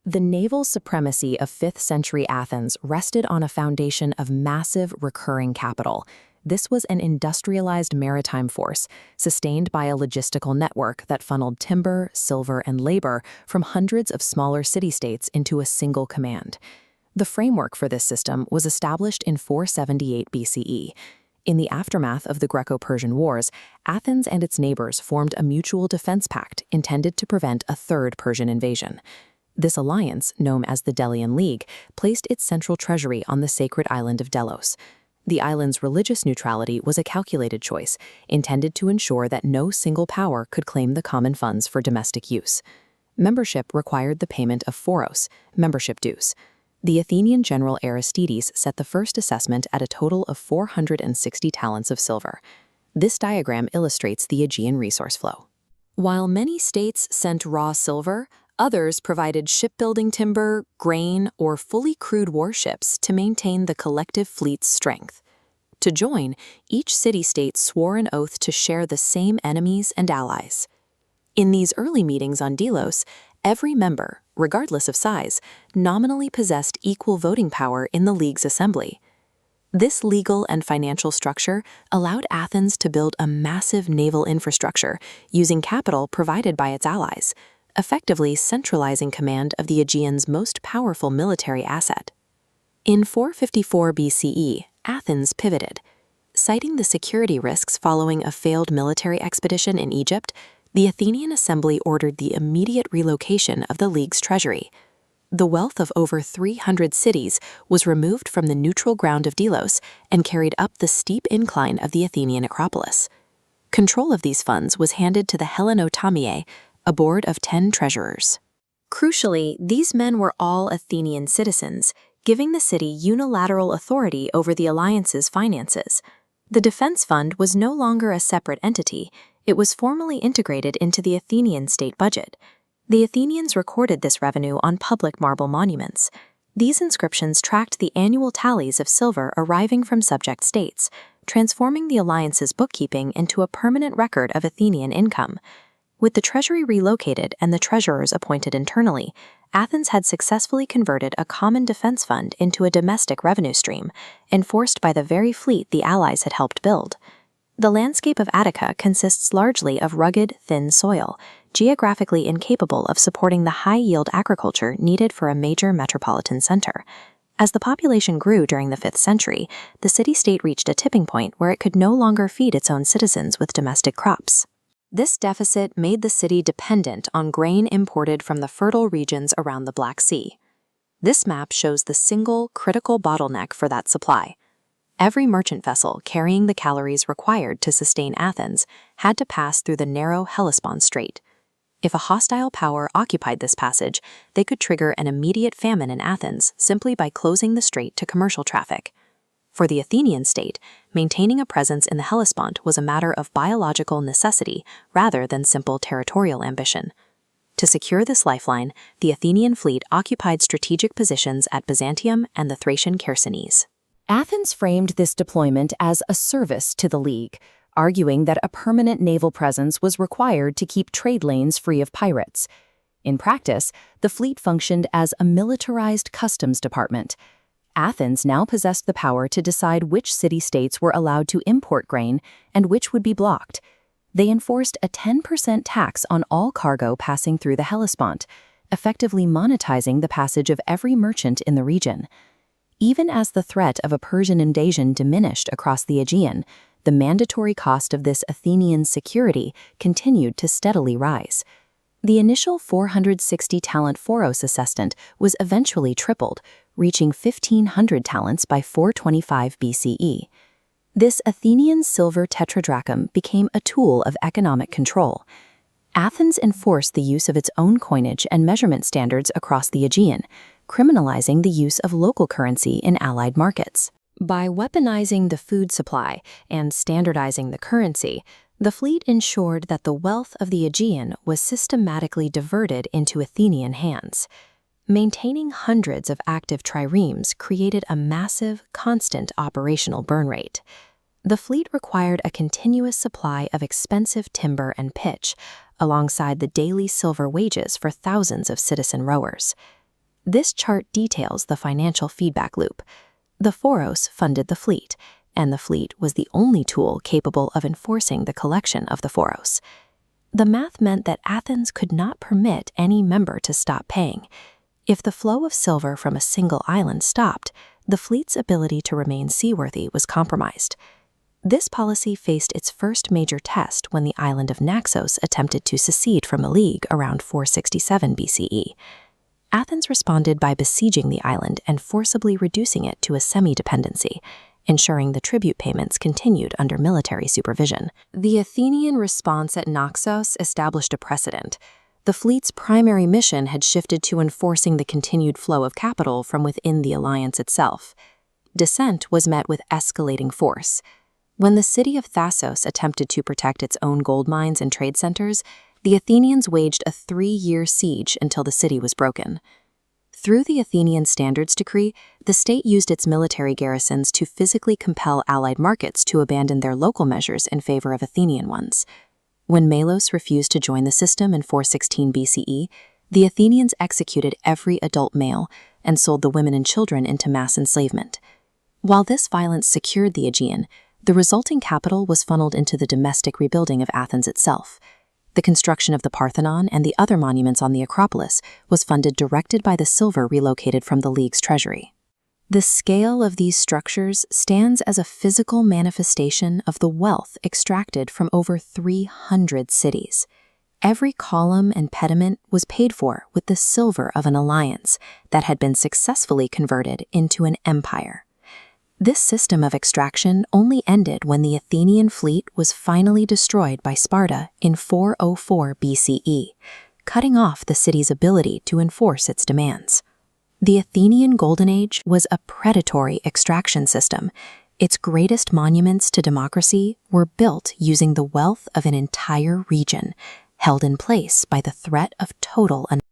The naval supremacy of 5th century Athens rested on a foundation of massive recurring capital. This was an industrialized maritime force, sustained by a logistical network that funneled timber, silver, and labor from hundreds of smaller city-states into a single command. The framework for this system was established in 478 BCE. In the aftermath of the Greco-Persian Wars, Athens and its neighbors formed a mutual defense pact intended to prevent a third Persian invasion. This alliance, known as the Delian League, placed its central treasury on the sacred island of Delos. The island's religious neutrality was a calculated choice, intended to ensure that no single power could claim the common funds for domestic use. Membership required the payment of phoros, membership dues. The Athenian general Aristides set the first assessment at a total of 460 talents of silver. This diagram illustrates the Aegean resource flow. While many states sent raw silver, others provided shipbuilding timber, grain, or fully crewed warships to maintain the collective fleet's strength. To join, each city-state swore an oath to share the same enemies and allies. In these early meetings on Delos, every member, regardless of size, nominally possessed equal voting power in the League's assembly. This legal and financial structure allowed Athens to build a massive naval infrastructure using capital provided by its allies, effectively centralizing command of the Aegean's most powerful military asset. In 454 BCE, Athens pivoted. Citing the security risks following a failed military expedition in Egypt, the Athenian assembly ordered the immediate relocation of the League's treasury. The wealth of over 300 cities was removed from the neutral ground of Delos and carried up the steep incline of the Athenian Acropolis. Control of these funds was handed to the Hellenotomiae, a board of 10 treasurers. Crucially, these men were all Athenian citizens, giving the city unilateral authority over the alliance's finances. The defense fund was no longer a separate entity. It was formally integrated into the Athenian state budget. The Athenians recorded this revenue on public marble monuments. These inscriptions tracked the annual tallies of silver arriving from subject states, transforming the alliance's bookkeeping into a permanent record of Athenian income. With the treasury relocated and the treasurers appointed internally, Athens had successfully converted a common defense fund into a domestic revenue stream, enforced by the very fleet the allies had helped build. The landscape of Attica consists largely of rugged, thin soil, geographically incapable of supporting the high-yield agriculture needed for a major metropolitan center. As the population grew during the 5th century, the city-state reached a tipping point where it could no longer feed its own citizens with domestic crops. This deficit made the city dependent on grain imported from the fertile regions around the Black Sea. This map shows the single critical bottleneck for that supply. Every merchant vessel carrying the calories required to sustain Athens had to pass through the narrow Hellespont Strait. If a hostile power occupied this passage, they could trigger an immediate famine in Athens simply by closing the strait to commercial traffic. For the Athenian state, maintaining a presence in the Hellespont was a matter of biological necessity rather than simple territorial ambition. To secure this lifeline, the Athenian fleet occupied strategic positions at Byzantium and the Thracian Chersonese. Athens framed this deployment as a service to the League, arguing that a permanent naval presence was required to keep trade lanes free of pirates. In practice, the fleet functioned as a militarized customs department. Athens now possessed the power to decide which city-states were allowed to import grain and which would be blocked. They enforced a 10% tax on all cargo passing through the Hellespont, effectively monetizing the passage of every merchant in the region. Even as the threat of a Persian invasion diminished across the Aegean, the mandatory cost of this Athenian security continued to steadily rise. The initial 460-talent phoros assessment was eventually tripled, reaching 1,500 talents by 425 BCE. This Athenian silver tetradrachm became a tool of economic control. Athens enforced the use of its own coinage and measurement standards across the Aegean, criminalizing the use of local currency in allied markets. By weaponizing the food supply and standardizing the currency, the fleet ensured that the wealth of the Aegean was systematically diverted into Athenian hands. Maintaining hundreds of active triremes created a massive, constant operational burn rate. The fleet required a continuous supply of expensive timber and pitch, alongside the daily silver wages for thousands of citizen rowers. This chart details the financial feedback loop. The Phoros funded the fleet, and the fleet was the only tool capable of enforcing the collection of the Phoros. The math meant that Athens could not permit any member to stop paying. If the flow of silver from a single island stopped, the fleet's ability to remain seaworthy was compromised. This policy faced its first major test when the island of Naxos attempted to secede from the League around 467 BCE. Athens responded by besieging the island and forcibly reducing it to a semi-dependency, ensuring the tribute payments continued under military supervision. The Athenian response at Naxos established a precedent. The fleet's primary mission had shifted to enforcing the continued flow of capital from within the alliance itself. Dissent was met with escalating force. When the city of Thassos attempted to protect its own gold mines and trade centers, the Athenians waged a 3-year siege until the city was broken. Through the Athenian Standards Decree, the state used its military garrisons to physically compel allied markets to abandon their local measures in favor of Athenian ones. When Melos refused to join the system in 416 BCE, the Athenians executed every adult male and sold the women and children into mass enslavement. While this violence secured the Aegean, the resulting capital was funneled into the domestic rebuilding of Athens itself. The construction of the Parthenon and the other monuments on the Acropolis was funded directed by the silver relocated from the League's treasury. The scale of these structures stands as a physical manifestation of the wealth extracted from over 300 cities. Every column and pediment was paid for with the silver of an alliance that had been successfully converted into an empire. This system of extraction only ended when the Athenian fleet was finally destroyed by Sparta in 404 BCE, cutting off the city's ability to enforce its demands. The Athenian Golden Age was a predatory extraction system. Its greatest monuments to democracy were built using the wealth of an entire region, held in place by the threat of total annihilation.